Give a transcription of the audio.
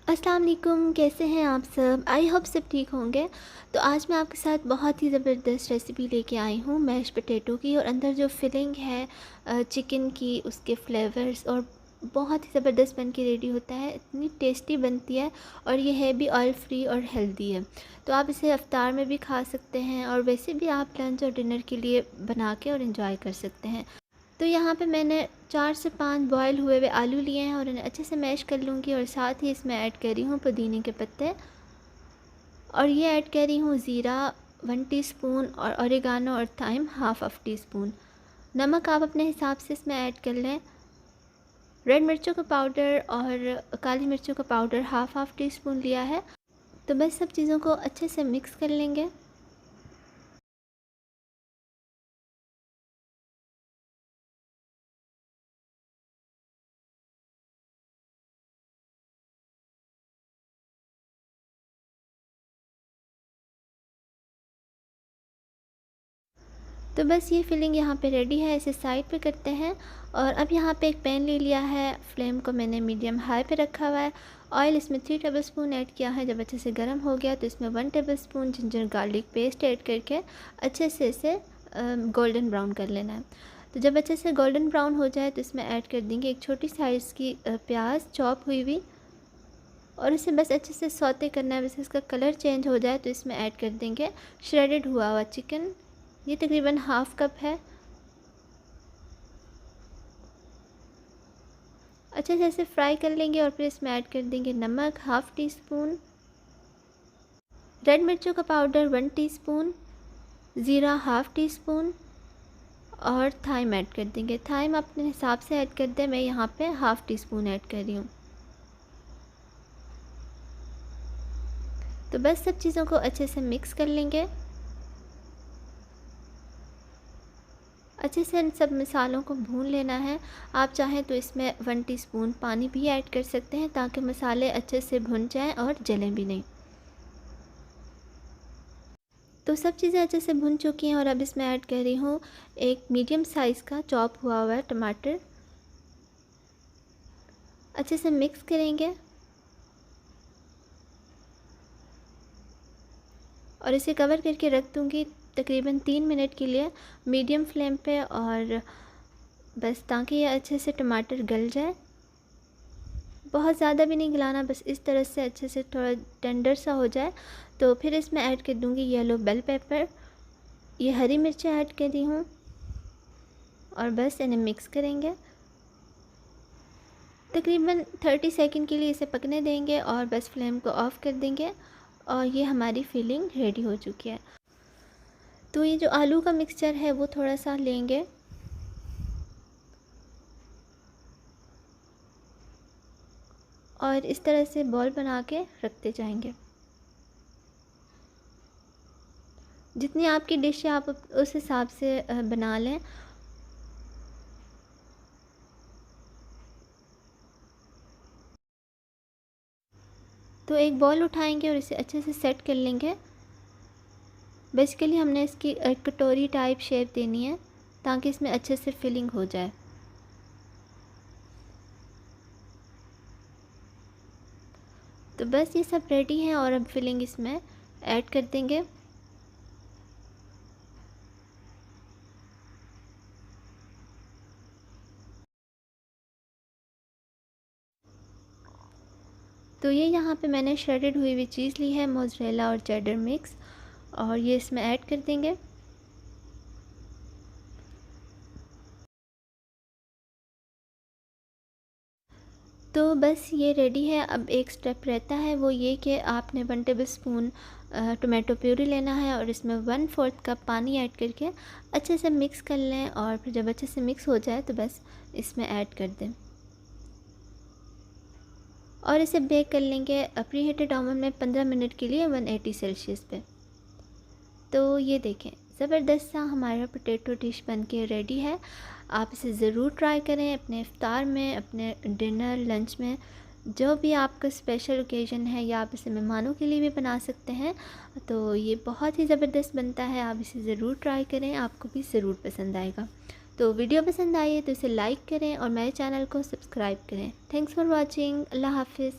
अस्सलाम वालेकुम, कैसे हैं आप सब? आई होप सब ठीक होंगे। तो आज मैं आपके साथ बहुत ही ज़बरदस्त रेसिपी लेके आई हूँ मैश पोटैटो की, और अंदर जो फिलिंग है चिकन की, उसके फ्लेवर्स, और बहुत ही ज़बरदस्त बन के रेडी होता है। इतनी टेस्टी बनती है, और ये है भी ऑयल फ्री और हेल्दी है। तो आप इसे इफ्तार में भी खा सकते हैं, और वैसे भी आप लंच और डिनर के लिए बना के और इन्जॉय कर सकते हैं। तो यहाँ पे मैंने 4 से 5 बॉयल हुए हुए आलू लिए हैं, और इन्हें अच्छे से मैश कर लूँगी। और साथ ही इसमें ऐड कर रही हूँ पुदीने के पत्ते, और ये ऐड कर रही हूँ ज़ीरा 1 टीस्पून, और ओरिगानो और थाइम हाफ टी स्पून। नमक आप अपने हिसाब से इसमें ऐड कर लें। रेड मिर्चों का पाउडर और काली मिर्चों का पाउडर हाफ टी स्पून लिया है। तो बस सब चीज़ों को अच्छे से मिक्स कर लेंगे। तो बस ये फिलिंग यहाँ पे रेडी है, इसे साइड पे करते हैं। और अब यहाँ पे एक पैन ले लिया है, फ्लेम को मैंने मीडियम हाई पे रखा हुआ है। ऑयल इसमें 3 टेबलस्पून ऐड किया है। जब अच्छे से गर्म हो गया तो इसमें 1 tablespoon ginger garlic paste add करके अच्छे से इसे गोल्डन ब्राउन कर लेना है। तो जब अच्छे से गोल्डन ब्राउन हो जाए तो इसमें ऐड कर देंगे एक छोटी साइज़ की प्याज चॉप हुई हुई, और इसे बस अच्छे से सौते करना है। बस इसका कलर चेंज हो जाए तो इसमें ऐड कर देंगे श्रेडेड हुआ हुआ चिकन। ये तकरीबन हाफ़ कप है। अच्छे से इसे फ्राई कर लेंगे, और फिर इसमें ऐड कर देंगे नमक हाफ़ टी स्पून, रेड मिर्चों का पाउडर 1 टीस्पून, ज़ीरा हाफ़ टी स्पून, और थाइम ऐड कर देंगे। थाइम अपने हिसाब से ऐड कर दें, मैं यहाँ पे हाफ़ टी स्पून ऐड कर रही हूँ। तो बस सब चीज़ों को अच्छे से मिक्स कर लेंगे। अच्छे से इन सब मसालों को भून लेना है। आप चाहें तो इसमें 1 टीस्पून पानी भी ऐड कर सकते हैं, ताकि मसाले अच्छे से भुन जाएं और जलें भी नहीं। तो सब चीज़ें अच्छे से भुन चुकी हैं, और अब इसमें ऐड कर रही हूँ एक मीडियम साइज़ का चॉप हुआ हुआ टमाटर। अच्छे से मिक्स करेंगे, और इसे कवर करके रख दूँगी तकरीबन 3 मिनट के लिए मीडियम फ्लेम पे, और बस ताकि ये अच्छे से टमाटर गल जाए। बहुत ज़्यादा भी नहीं गलाना, बस इस तरह से अच्छे से थोड़ा टेंडर सा हो जाए। तो फिर इसमें ऐड कर दूँगी येलो बेल पेपर, ये हरी मिर्चें ऐड कर दी हूँ, और बस इन्हें मिक्स करेंगे। तकरीबन 30 सेकंड के लिए इसे पकने देंगे, और बस फ्लेम को ऑफ़ कर देंगे। और ये हमारी फिलिंग रेडी हो चुकी है। तो ये जो आलू का मिक्सचर है वो थोड़ा सा लेंगे, और इस तरह से बॉल बना के रखते जाएंगे। जितनी आपकी डिश है आप उस हिसाब से बना लें। तो एक बॉल उठाएंगे और इसे अच्छे से सेट कर लेंगे। बेसिकली हमने इसकी एक कटोरी टाइप शेप देनी है, ताकि इसमें अच्छे से फिलिंग हो जाए। तो बस ये सब रेडी है, और अब फिलिंग इसमें ऐड कर देंगे। तो ये यहाँ पे मैंने श्रेडेड हुई हुई चीज़ ली है, मोज़रेला और चेडर मिक्स, और ये इसमें ऐड कर देंगे। तो बस ये रेडी है। अब एक स्टेप रहता है, वो ये कि आपने 1 टेबलस्पून टोमेटो प्यूरी लेना है, और इसमें 1/4 कप पानी ऐड करके अच्छे से मिक्स कर लें। और फिर जब अच्छे से मिक्स हो जाए तो बस इसमें ऐड कर दें, और इसे बेक कर लेंगे प्री हीटेड ओवन में 15 मिनट के लिए 180 सेल्सियस पे। तो ये देखें, ज़बरदस्त सा हमारा पोटैटो डिश बन के रेडी है। आप इसे ज़रूर ट्राई करें अपने इफ़्तार में, अपने डिनर लंच में, जो भी आपका स्पेशल ओकेज़न है, या आप इसे मेहमानों के लिए भी बना सकते हैं। तो ये बहुत ही ज़बरदस्त बनता है, आप इसे ज़रूर ट्राई करें, आपको भी ज़रूर पसंद आएगा। तो वीडियो पसंद आई है तो इसे लाइक करें, और मेरे चैनल को सब्सक्राइब करें। Thanks for watching. अल्लाह हाफ़िज़।